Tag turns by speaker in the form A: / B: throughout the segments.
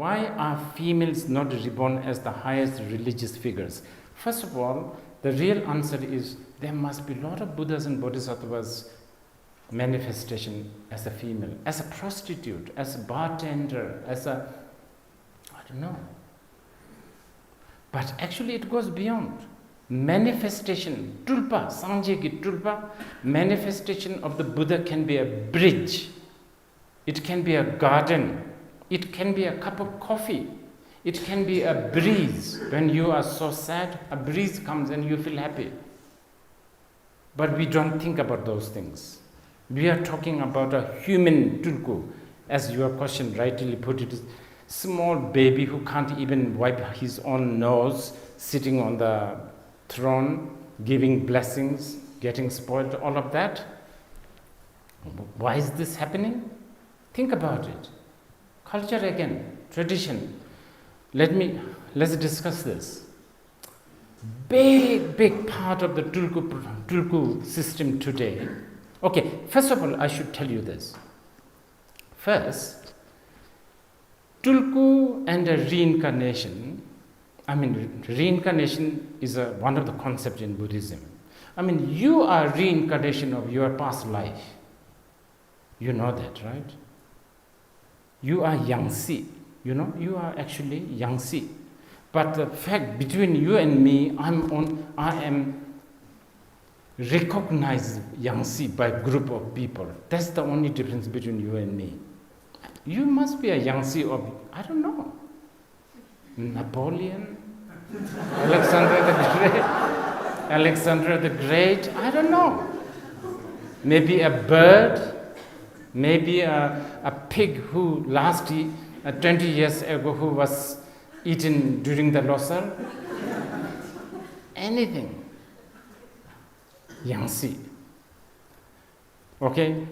A: why are females not reborn as the highest religious figures? First of all, the real answer is there must be a lot of Buddhas and Bodhisattvas manifestation as a female, as a prostitute, as a bartender, as a, I don't know. But actually it goes beyond. Manifestation, tulpa, sangye ki tulpa, manifestation of the Buddha can be a bridge. It can be a garden. It can be a cup of coffee. It can be a breeze. When you are so sad, a breeze comes and you feel happy. But we don't think about those things. We are talking about a human tulku, as your question rightly put it, small baby who can't even wipe his own nose, sitting on the throne, giving blessings, getting spoiled, all of that. Why is this happening? Think about it. Culture again, tradition. Let's discuss this. Big part of the tulku system today. Okay, first of all, I should tell you this. First, tulku and a reincarnation. Reincarnation is one of the concepts in Buddhism. You are reincarnation of your past life. You know that, right? You are Yangtze. You are actually Yangtze. But the fact between you and me, I am recognized Yangtze by a group of people. That's the only difference between you and me. You must be a Yangtze of, I don't know, Napoleon, Alexander the Great, I don't know. Maybe a bird, maybe a pig who 20 years ago who was eaten during the Losar. Anything. Yangtze. Okay?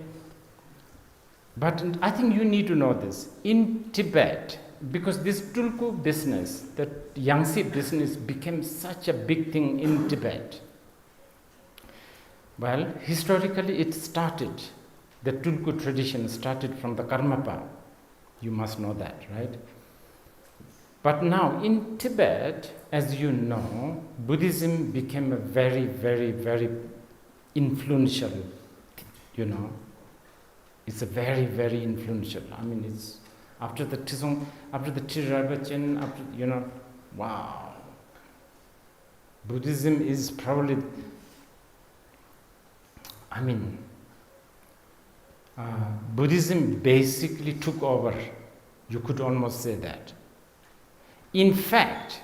A: But I think you need to know this. In Tibet, because this tulku business, the Yangtze business became such a big thing in Tibet. Well, historically it started. The tulku tradition started from the Karmapa. You must know that, right? But now in Tibet, as you know, Buddhism became a very, very, very influential, It's a very, very influential. It's after the Tizong, after the Tirabachin, wow. Buddhism is probably, Buddhism basically took over. You could almost say that. In fact,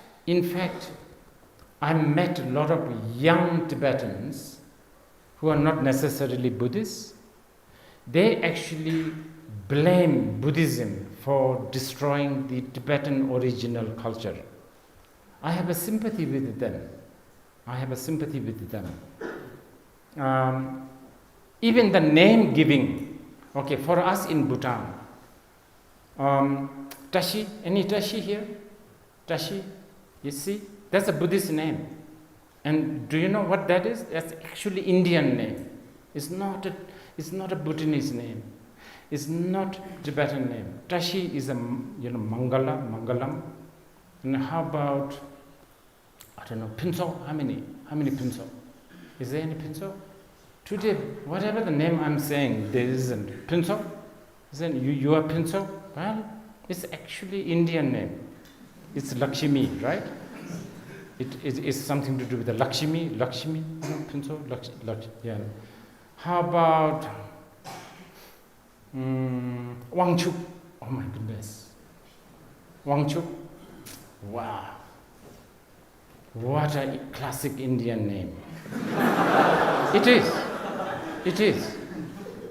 A: I met a lot of young Tibetans who are not necessarily Buddhists. They actually blame Buddhism for destroying the Tibetan original culture. I have a sympathy with them. Even the name giving, okay, for us in Bhutan, Tashi, any Tashi here? Tashi, you see? That's a Buddhist name. And do you know what that is? That's actually Indian name. It's not a Bhutanese name. It's not Tibetan name. Tashi is a Mangalam. And how about, I don't know, Pinso? How many Pinso? Is there any Pinso? Today, whatever the name I'm saying, there isn't. Pinso? Isn't you are Pinso? Well, it's actually Indian name. It's Lakshmi, right? It is something to do with the Lakshmi, Pinso, yeah. How about Wangchuk? Oh my goodness. Wangchuk? Wow. What a classic Indian name. It is.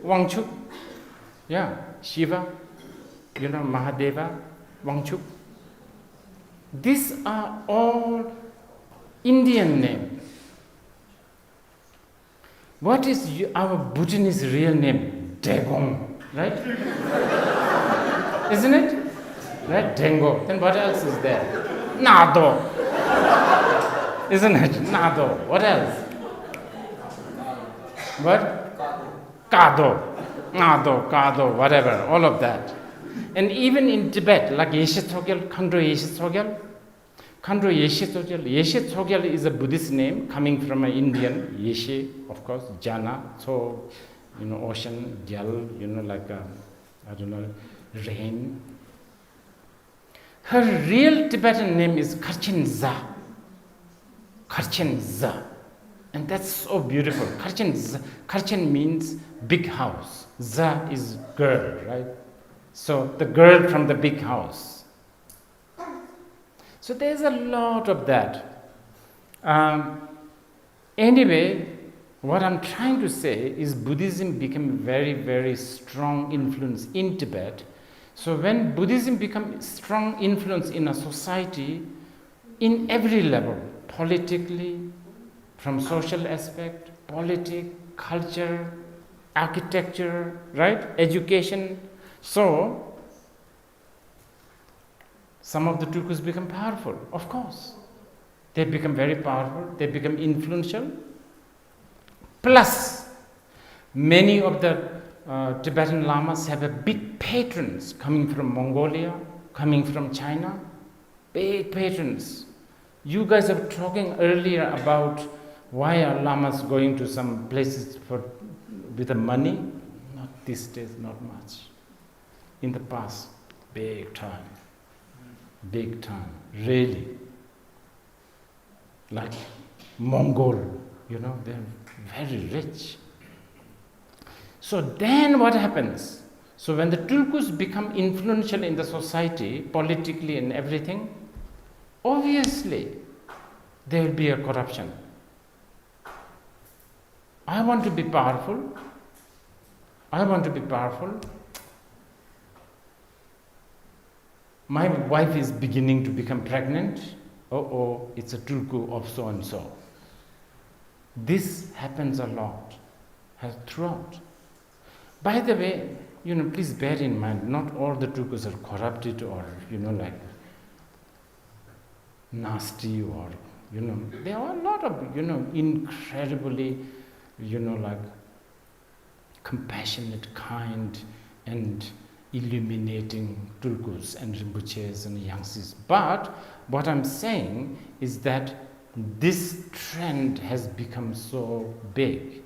A: Wangchuk. Yeah. Shiva, Mahadeva, Wangchuk. These are all Indian names. What is our Bhutanese real name? Degong, right? Isn't it? Right? Dengo. Then what else is there? Nado. Isn't it? Nado. What else? What? Kado. Nado, Kado, whatever. All of that. And even in Tibet, like Yeshe Tsogyal, Khandro Yeshe Tsogyal, Yeshe Tsogyal is a Buddhist name coming from an Indian, Yeshe, of course, Jana, so, ocean, Gyal, rain. Her real Tibetan name is Khyentse. Khyentse. And that's so beautiful. Khyentse means big house. Za is girl, right? So the girl from the big house. So there's a lot of that. Anyway, what I'm trying to say is Buddhism became a very, very strong influence in Tibet. So when Buddhism becomes strong influence in a society, in every level, politically, from social aspect, politics, culture, architecture, right? Education. So, some of the Tulkus become powerful, of course. They become very powerful, they become influential. Plus, many of the Tibetan Lamas have a big patrons coming from Mongolia, coming from China, big patrons. You guys were talking earlier about why are Lamas going to some places with the money? Not these days, not much. In the past, big time, really. Like Mongol, they're very rich. So then what happens? So when the Tulkus become influential in the society, politically and everything, obviously there will be a corruption. I want to be powerful. My wife is beginning to become pregnant. It's a Tulku of so and so. This happens a lot, throughout. By the way, please bear in mind, not all the Tulkus are corrupted or, nasty or, there are a lot of, incredibly, compassionate, kind, and illuminating Tulkus and Rinpoches and Yangtze's. But what I'm saying is that this trend has become so big.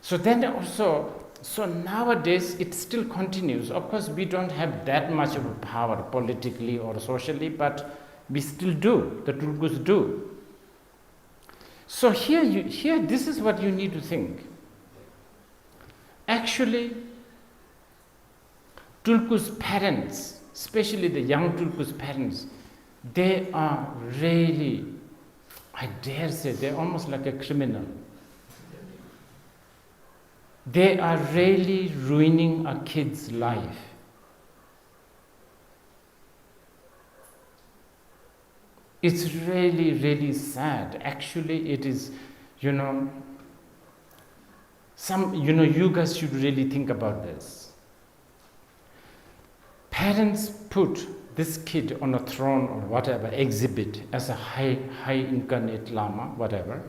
A: So then also, nowadays it still continues. Of course, we don't have that much of a power politically or socially, but we still do. The Tulkus do. So here, this is what you need to think. Actually, Tulkus' parents, especially the young Tulkus' parents, they are really, I dare say, they're almost like a criminal. They are really ruining a kid's life. It's really, really sad. Actually, it is, you guys should really think about this. Parents put this kid on a throne or whatever, exhibit as a high incarnate Lama, whatever.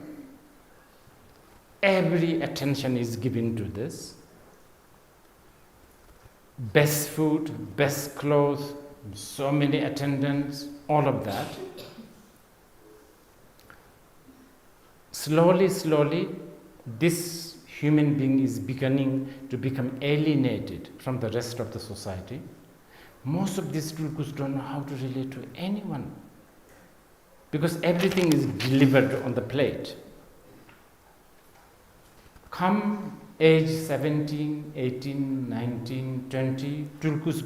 A: Every attention is given to this. Best food, best clothes, so many attendants, all of that. Slowly, this human being is beginning to become alienated from the rest of the society. Most of these Tulkus don't know how to relate to anyone because everything is delivered on the plate. Come age 17, 18, 19, 20, Tulkus'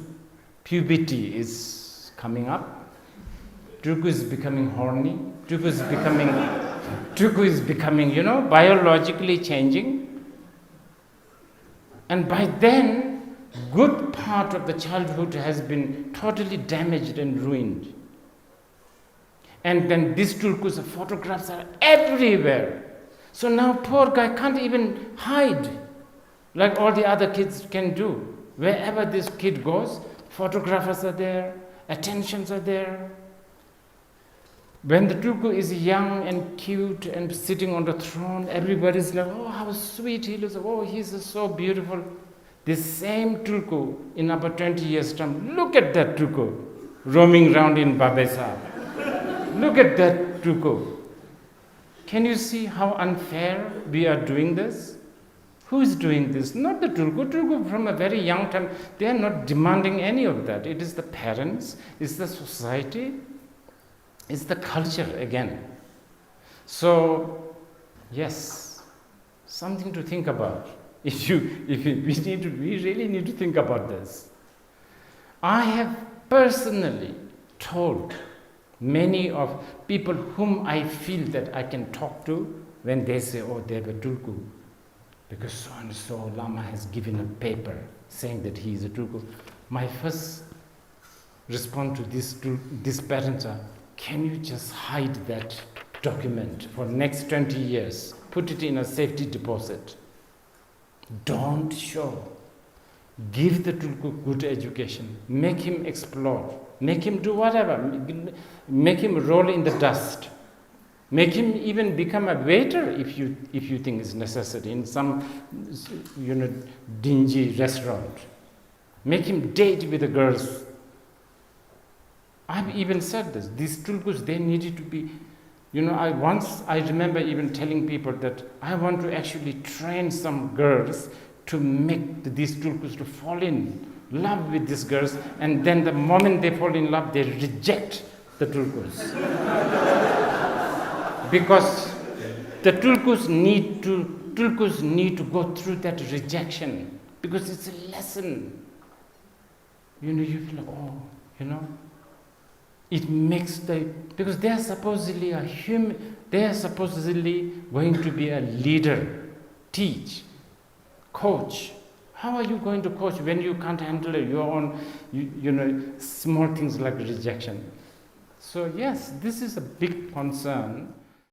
A: puberty is coming up. Tulku is becoming horny. Tulku is becoming, biologically changing. And by then, good part of the childhood has been totally damaged and ruined. And then these Tulkus' photographs are everywhere. So now poor guy can't even hide like all the other kids can do. Wherever this kid goes, photographers are there, attentions are there. When the Tulku is young and cute and sitting on the throne, everybody's like, oh, how sweet he looks. Oh, he's so beautiful. This same tulku in about 20 years' time, look at that tulku roaming around in Babesa. Look at that tulku. Can you see how unfair we are doing this? Who is doing this? Not the tulku. Tulku from a very young time, they are not demanding any of that. It is the parents, it's the society, it's the culture again. So, yes, something to think about. We really need to think about this. I have personally told many of people whom I feel that I can talk to when they say, oh, they have a tulku, because so and so Lama has given a paper saying that he is a tulku. My first response to these parents are, can you just hide that document for next 20 years? Put it in a safety deposit. Don't show. Give the tulku good education. Make him explore. Make him do whatever. Make him roll in the dust. Make him even become a waiter if you think it's necessary in some dingy restaurant. Make him date with the girls. I've even said this. These tulkus, they needed to be, I remember even telling people that I want to actually train some girls to make these tulkus to fall in love with these girls, and then the moment they fall in love, they reject the tulkus. Because the tulkus need to go through that rejection, because it's a lesson. You feel like, it makes because they are supposedly they are supposedly going to be a leader, teach, coach. How are you going to coach when you can't handle your own, small things like rejection? So yes, this is a big concern.